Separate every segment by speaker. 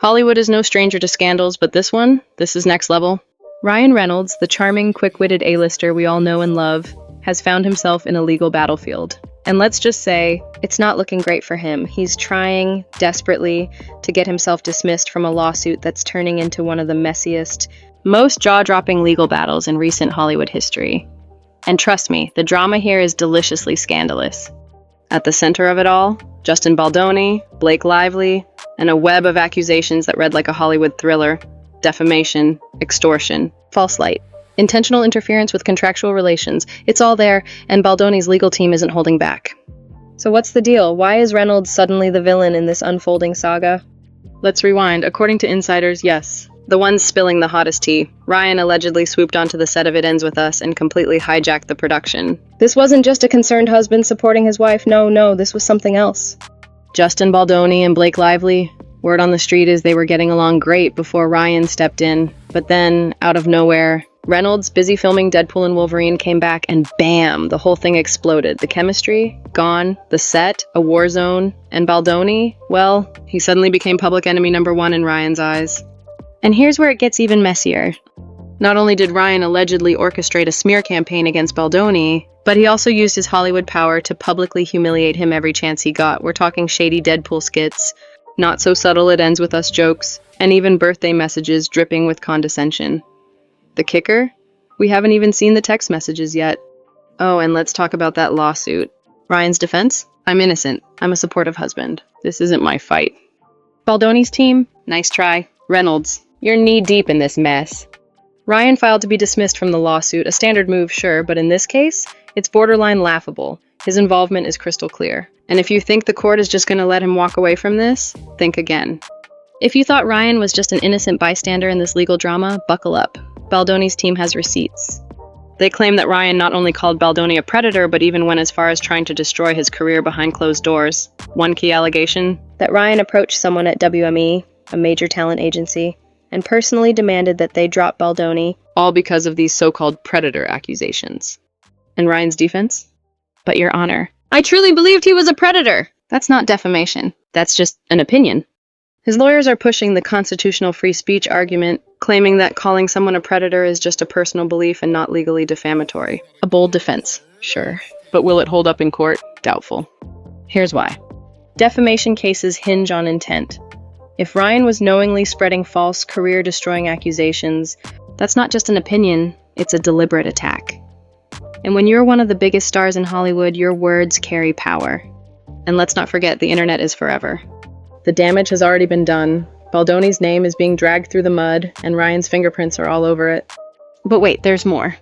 Speaker 1: Hollywood is no stranger to scandals, but this is next level. Ryan Reynolds, the charming, quick-witted A-lister we all know and love, has found himself in a legal battlefield. And let's just say, it's not looking great for him. He's trying desperately to get himself dismissed from a lawsuit that's turning into one of the messiest, most jaw-dropping legal battles in recent Hollywood history. And trust me, the drama here is deliciously scandalous. At the center of it all, Justin Baldoni, Blake Lively, and a web of accusations that read like a Hollywood thriller: defamation, extortion, false light, intentional interference with contractual relations. It's all there, and Baldoni's legal team isn't holding back. So what's the deal? Why is Reynolds suddenly the villain in this unfolding saga? Let's rewind. According to insiders, yes, the ones spilling the hottest tea, Ryan allegedly swooped onto the set of It Ends With Us and completely hijacked the production. This wasn't just a concerned husband supporting his wife. No, this was something else. Justin Baldoni and Blake Lively, word on the street is they were getting along great before Ryan stepped in. But then, out of nowhere, Reynolds, busy filming Deadpool and Wolverine, came back and bam, the whole thing exploded. The chemistry, gone. The set, a war zone. And Baldoni, well, he suddenly became public enemy number one in Ryan's eyes. And here's where it gets even messier. Not only did Ryan allegedly orchestrate a smear campaign against Baldoni, but he also used his Hollywood power to publicly humiliate him every chance he got. We're talking shady Deadpool skits, not so subtle It Ends With Us jokes, and even birthday messages dripping with condescension. The kicker? We haven't even seen the text messages yet. Oh, and let's talk about that lawsuit. Ryan's defense? I'm innocent. I'm a supportive husband. This isn't my fight. Baldoni's team? Nice try. Reynolds, you're knee-deep in this mess. Ryan filed to be dismissed from the lawsuit, a standard move, sure, but in this case, it's borderline laughable. His involvement is crystal clear. And if you think the court is just going to let him walk away from this, think again. If you thought Ryan was just an innocent bystander in this legal drama, buckle up. Baldoni's team has receipts. They claim that Ryan not only called Baldoni a predator, but even went as far as trying to destroy his career behind closed doors. One key allegation: that Ryan approached someone at WME, a major talent agency, and personally demanded that they drop Baldoni, all because of these so-called predator accusations. And Ryan's defense? But Your Honor, I truly believed he was a predator. That's not defamation. That's just an opinion. His lawyers are pushing the constitutional free speech argument, claiming that calling someone a predator is just a personal belief and not legally defamatory. A bold defense, sure. But will it hold up in court? Doubtful. Here's why. Defamation cases hinge on intent. If Ryan was knowingly spreading false, career-destroying accusations, that's not just an opinion, it's a deliberate attack. And when you're one of the biggest stars in Hollywood, your words carry power. And let's not forget, the internet is forever. The damage has already been done. Baldoni's name is being dragged through the mud, and Ryan's fingerprints are all over it. But wait, there's more.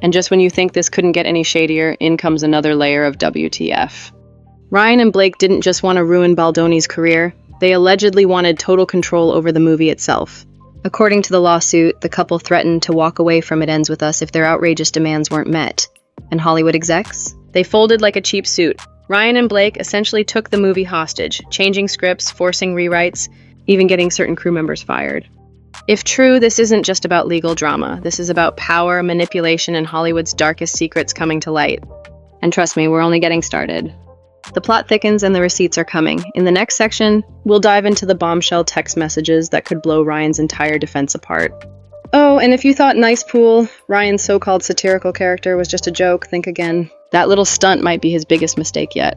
Speaker 1: And just when you think this couldn't get any shadier, in comes another layer of WTF. Ryan and Blake didn't just want to ruin Baldoni's career, they allegedly wanted total control over the movie itself. According to the lawsuit, the couple threatened to walk away from It Ends With Us if their outrageous demands weren't met. And Hollywood execs? They folded like a cheap suit. Ryan and Blake essentially took the movie hostage, changing scripts, forcing rewrites, even getting certain crew members fired. If true, this isn't just about legal drama. This is about power, manipulation, and Hollywood's darkest secrets coming to light. And trust me, we're only getting started. The plot thickens and the receipts are coming. In the next section, we'll dive into the bombshell text messages that could blow Ryan's entire defense apart. Oh, and if you thought Nice Pool, Ryan's so-called satirical character, was just a joke, think again. That little stunt might be his biggest mistake yet.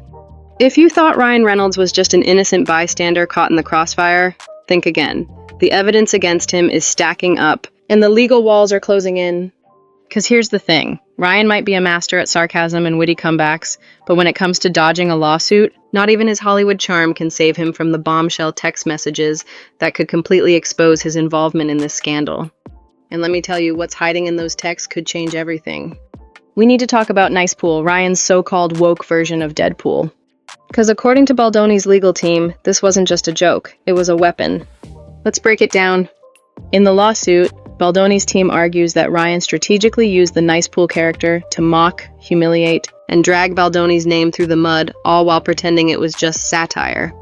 Speaker 1: If you thought Ryan Reynolds was just an innocent bystander caught in the crossfire, think again. The evidence against him is stacking up, and the legal walls are closing in. Because here's the thing. Ryan might be a master at sarcasm and witty comebacks, but when it comes to dodging a lawsuit, not even his Hollywood charm can save him from the bombshell text messages that could completely expose his involvement in this scandal. And let me tell you, what's hiding in those texts could change everything. We need to talk about Nice Pool, Ryan's so-called woke version of Deadpool. Because according to Baldoni's legal team, this wasn't just a joke, it was a weapon. Let's break it down. In the lawsuit, Baldoni's team argues that Ryan strategically used the Nice Pool character to mock, humiliate, and drag Baldoni's name through the mud, all while pretending it was just satire.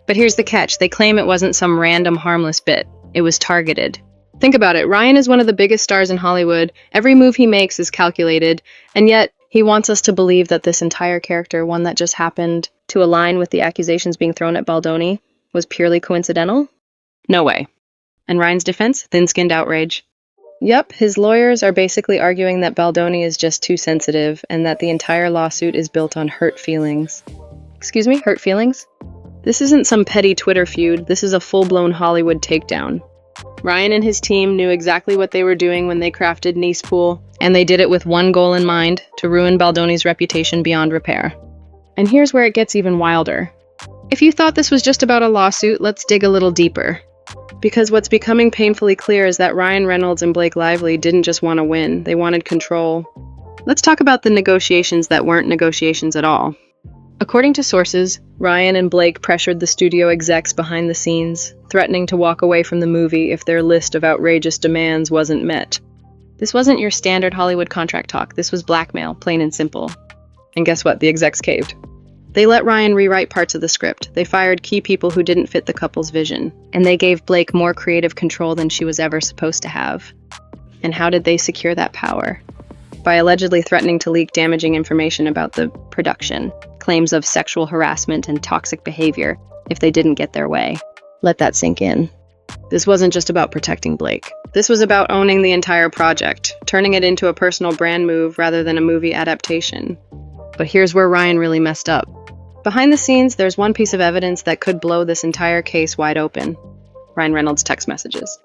Speaker 1: But here's the catch, they claim it wasn't some random harmless bit, it was targeted. Think about it, Ryan is one of the biggest stars in Hollywood, every move he makes is calculated, and yet he wants us to believe that this entire character, one that just happened to align with the accusations being thrown at Baldoni, was purely coincidental? No way. And Ryan's defense? Thin-skinned outrage. Yep, his lawyers are basically arguing that Baldoni is just too sensitive and that the entire lawsuit is built on hurt feelings. Excuse me, hurt feelings? This isn't some petty Twitter feud, this is a full-blown Hollywood takedown. Ryan and his team knew exactly what they were doing when they crafted Nice Pool, and they did it with one goal in mind, to ruin Baldoni's reputation beyond repair. And here's where it gets even wilder. If you thought this was just about a lawsuit, let's dig a little deeper. Because what's becoming painfully clear is that Ryan Reynolds and Blake Lively didn't just want to win, they wanted control. Let's talk about the negotiations that weren't negotiations at all. According to sources, Ryan and Blake pressured the studio execs behind the scenes, threatening to walk away from the movie if their list of outrageous demands wasn't met. This wasn't your standard Hollywood contract talk, this was blackmail, plain and simple. And guess what? The execs caved. They let Ryan rewrite parts of the script, they fired key people who didn't fit the couple's vision, and they gave Blake more creative control than she was ever supposed to have. And how did they secure that power? By allegedly threatening to leak damaging information about the production, claims of sexual harassment and toxic behavior if they didn't get their way. Let that sink in. This wasn't just about protecting Blake. This was about owning the entire project, turning it into a personal brand move rather than a movie adaptation. But here's where Ryan really messed up. Behind the scenes, there's one piece of evidence that could blow this entire case wide open. Ryan Reynolds' text messages.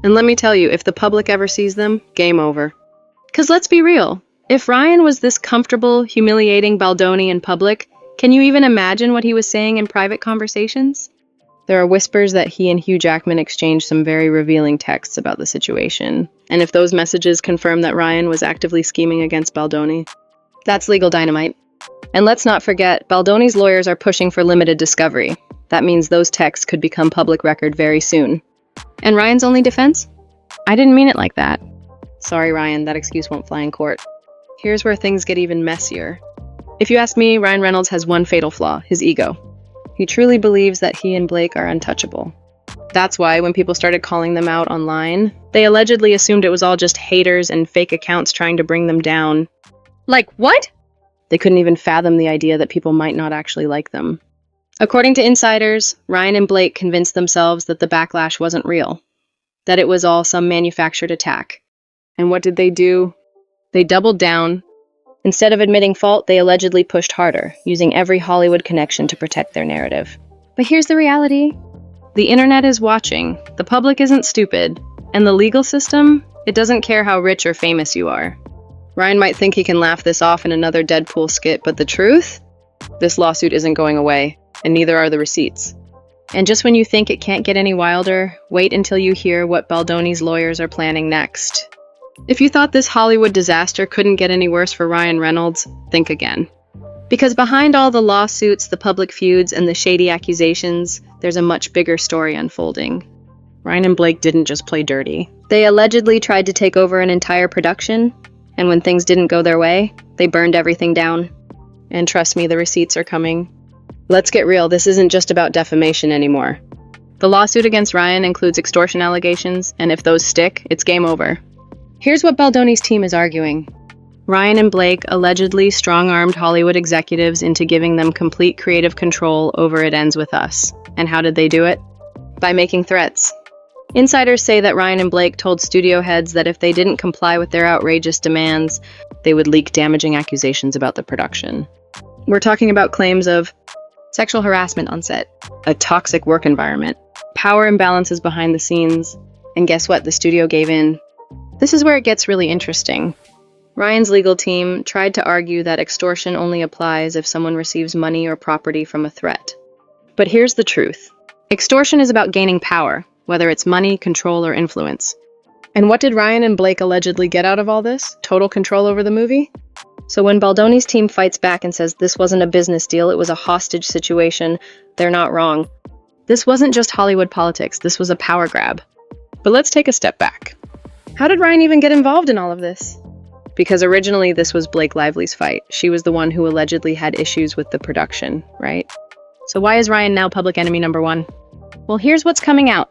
Speaker 1: And let me tell you, if the public ever sees them, game over. 'Cause let's be real, if Ryan was this comfortable, humiliating Baldoni in public, can you even imagine what he was saying in private conversations? There are whispers that he and Hugh Jackman exchanged some very revealing texts about the situation. And if those messages confirm that Ryan was actively scheming against Baldoni, that's legal dynamite. And let's not forget, Baldoni's lawyers are pushing for limited discovery. That means those texts could become public record very soon. And Ryan's only defense? I didn't mean it like that. Sorry, Ryan, that excuse won't fly in court. Here's where things get even messier. If you ask me, Ryan Reynolds has one fatal flaw, his ego. He truly believes that he and Blake are untouchable. That's why when people started calling them out online, they allegedly assumed it was all just haters and fake accounts trying to bring them down. Like what? They couldn't even fathom the idea that people might not actually like them. According to insiders, Ryan and Blake convinced themselves that the backlash wasn't real, that it was all some manufactured attack. And what did they do? They doubled down. Instead of admitting fault, they allegedly pushed harder, using every Hollywood connection to protect their narrative. But here's the reality. The internet is watching, the public isn't stupid, and the legal system, it doesn't care how rich or famous you are. Ryan might think he can laugh this off in another Deadpool skit, but the truth? This lawsuit isn't going away, and neither are the receipts. And just when you think it can't get any wilder, wait until you hear what Baldoni's lawyers are planning next. If you thought this Hollywood disaster couldn't get any worse for Ryan Reynolds, think again. Because behind all the lawsuits, the public feuds, and the shady accusations, there's a much bigger story unfolding. Ryan and Blake didn't just play dirty. They allegedly tried to take over an entire production, and when things didn't go their way, they burned everything down. And trust me, the receipts are coming. Let's get real, this isn't just about defamation anymore. The lawsuit against Ryan includes extortion allegations, and if those stick, it's game over. Here's what Baldoni's team is arguing. Ryan and Blake allegedly strong-armed Hollywood executives into giving them complete creative control over It Ends With Us. And how did they do it? By making threats. Insiders say that Ryan and Blake told studio heads that if they didn't comply with their outrageous demands, they would leak damaging accusations about the production. We're talking about claims of sexual harassment on set, a toxic work environment, power imbalances behind the scenes, and guess what? The studio gave in. This is where it gets really interesting. Ryan's legal team tried to argue that extortion only applies if someone receives money or property from a threat. But here's the truth. Extortion is about gaining power, whether it's money, control, or influence. And what did Ryan and Blake allegedly get out of all this? Total control over the movie? So when Baldoni's team fights back and says this wasn't a business deal, it was a hostage situation, they're not wrong. This wasn't just Hollywood politics, this was a power grab. But let's take a step back. How did Ryan even get involved in all of this? Because originally this was Blake Lively's fight. She was the one who allegedly had issues with the production, right? So why is Ryan now public enemy number one? Well, here's what's coming out.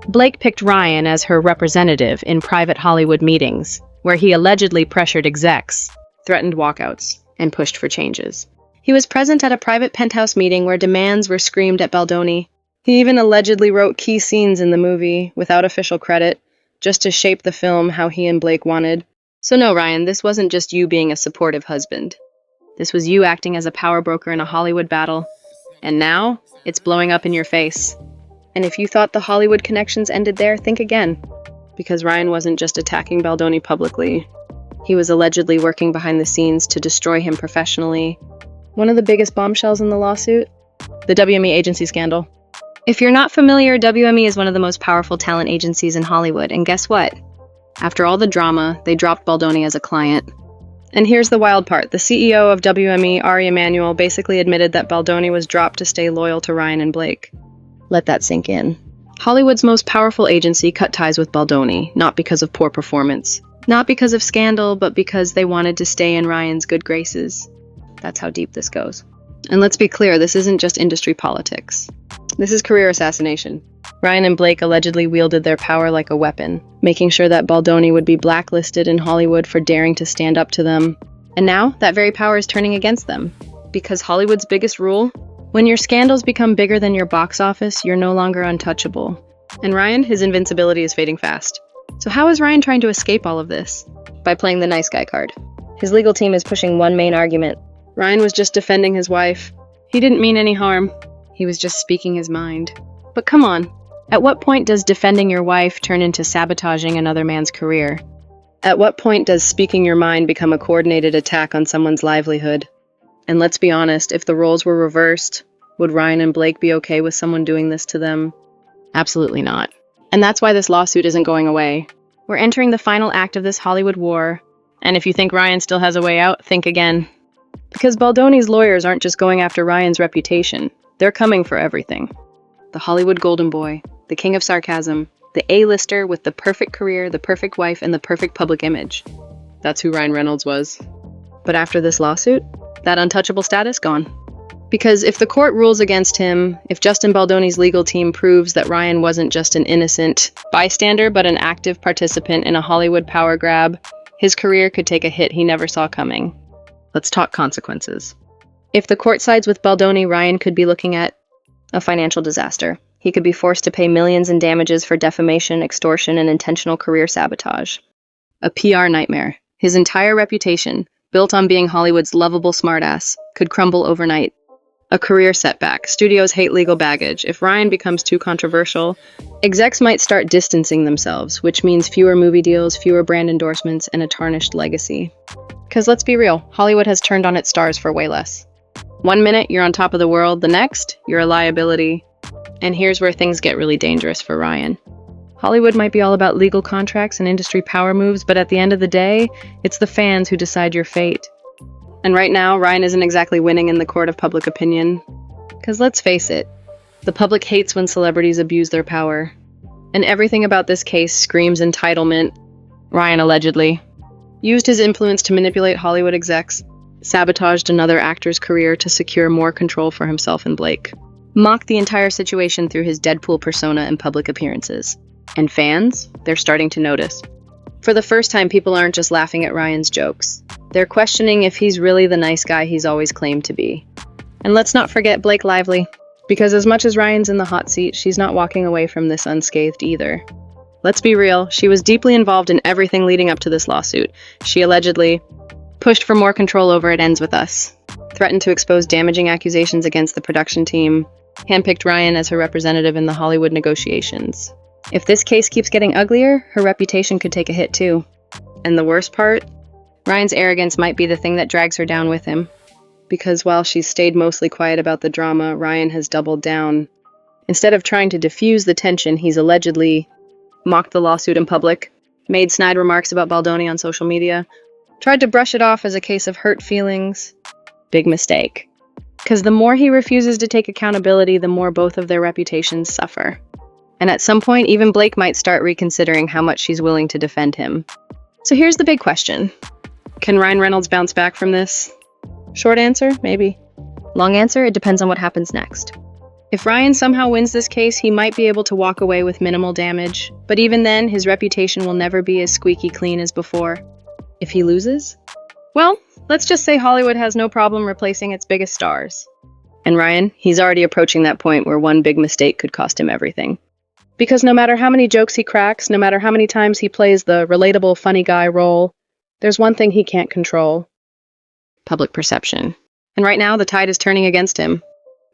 Speaker 1: Blake picked Ryan as her representative in private Hollywood meetings, where he allegedly pressured execs, threatened walkouts, and pushed for changes. He was present at a private penthouse meeting where demands were screamed at Baldoni. He even allegedly wrote key scenes in the movie without official credit, just to shape the film how he and Blake wanted. So no, Ryan, this wasn't just you being a supportive husband. This was you acting as a power broker in a Hollywood battle. And now, it's blowing up in your face. And if you thought the Hollywood connections ended there, think again. Because Ryan wasn't just attacking Baldoni publicly. He was allegedly working behind the scenes to destroy him professionally. One of the biggest bombshells in the lawsuit? The WME agency scandal. If you're not familiar, WME is one of the most powerful talent agencies in Hollywood, and guess what? After all the drama, they dropped Baldoni as a client. And here's the wild part. The CEO of WME, Ari Emanuel, basically admitted that Baldoni was dropped to stay loyal to Ryan and Blake. Let that sink in. Hollywood's most powerful agency cut ties with Baldoni, not because of poor performance. Not because of scandal, but because they wanted to stay in Ryan's good graces. That's how deep this goes. And let's be clear, this isn't just industry politics. This is career assassination. Ryan and Blake allegedly wielded their power like a weapon, making sure that Baldoni would be blacklisted in Hollywood for daring to stand up to them. And now, that very power is turning against them. Because Hollywood's biggest rule? When your scandals become bigger than your box office, you're no longer untouchable. And Ryan, his invincibility is fading fast. So how is Ryan trying to escape all of this? By playing the nice guy card. His legal team is pushing one main argument. Ryan was just defending his wife. He didn't mean any harm. He was just speaking his mind. But come on, at what point does defending your wife turn into sabotaging another man's career? At what point does speaking your mind become a coordinated attack on someone's livelihood? And let's be honest, if the roles were reversed, would Ryan and Blake be okay with someone doing this to them? Absolutely not. And that's why this lawsuit isn't going away. We're entering the final act of this Hollywood war. And if you think Ryan still has a way out, think again. Because Baldoni's lawyers aren't just going after Ryan's reputation. They're coming for everything. The Hollywood golden boy, the king of sarcasm, the A-lister with the perfect career, the perfect wife, and the perfect public image. That's who Ryan Reynolds was. But after this lawsuit, that untouchable status gone. Because if the court rules against him, if Justin Baldoni's legal team proves that Ryan wasn't just an innocent bystander, but an active participant in a Hollywood power grab, his career could take a hit he never saw coming. Let's talk consequences. If the court sides with Baldoni, Ryan could be looking at a financial disaster. He could be forced to pay millions in damages for defamation, extortion, and intentional career sabotage. A PR nightmare. His entire reputation, built on being Hollywood's lovable smartass, could crumble overnight. A career setback. Studios hate legal baggage. If Ryan becomes too controversial, execs might start distancing themselves, which means fewer movie deals, fewer brand endorsements, and a tarnished legacy. Because let's be real, Hollywood has turned on its stars for way less. One minute, you're on top of the world. The next, you're a liability. And here's where things get really dangerous for Ryan. Hollywood might be all about legal contracts and industry power moves, but at the end of the day, it's the fans who decide your fate. And right now, Ryan isn't exactly winning in the court of public opinion. Because let's face it, the public hates when celebrities abuse their power. And everything about this case screams entitlement. Ryan allegedly used his influence to manipulate Hollywood execs, sabotaged another actor's career to secure more control for himself and Blake, mocked the entire situation through his Deadpool persona and public appearances. And fans, they're starting to notice. For the first time, people aren't just laughing at Ryan's jokes. They're questioning if he's really the nice guy he's always claimed to be. And let's not forget Blake Lively, because as much as Ryan's in the hot seat, she's not walking away from this unscathed either. Let's be real, she was deeply involved in everything leading up to this lawsuit. She allegedly pushed for more control over It Ends With Us, threatened to expose damaging accusations against the production team, handpicked Ryan as her representative in the Hollywood negotiations. If this case keeps getting uglier, her reputation could take a hit too. And the worst part? Ryan's arrogance might be the thing that drags her down with him. Because while she's stayed mostly quiet about the drama, Ryan has doubled down. Instead of trying to diffuse the tension, he's allegedly mocked the lawsuit in public, made snide remarks about Baldoni on social media, tried to brush it off as a case of hurt feelings. Big mistake. Because the more he refuses to take accountability, the more both of their reputations suffer. And at some point, even Blake might start reconsidering how much she's willing to defend him. So here's the big question. Can Ryan Reynolds bounce back from this? Short answer, maybe. Long answer, it depends on what happens next. If Ryan somehow wins this case, he might be able to walk away with minimal damage. But even then, his reputation will never be as squeaky clean as before. If he loses? Well, let's just say Hollywood has no problem replacing its biggest stars. And Ryan, he's already approaching that point where one big mistake could cost him everything. Because no matter how many jokes he cracks, no matter how many times he plays the relatable funny guy role, there's one thing he can't control: public perception. And right now, the tide is turning against him.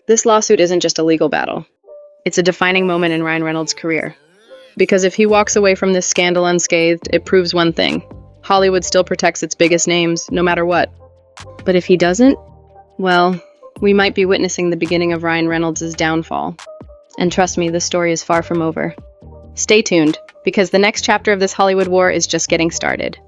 Speaker 1: This lawsuit isn't just a legal battle. It's a defining moment in Ryan Reynolds' career. Because if he walks away from this scandal unscathed, it proves one thing: Hollywood still protects its biggest names, no matter what. But if he doesn't, well, we might be witnessing the beginning of Ryan Reynolds' downfall. And trust me, this story is far from over. Stay tuned, because the next chapter of this Hollywood war is just getting started.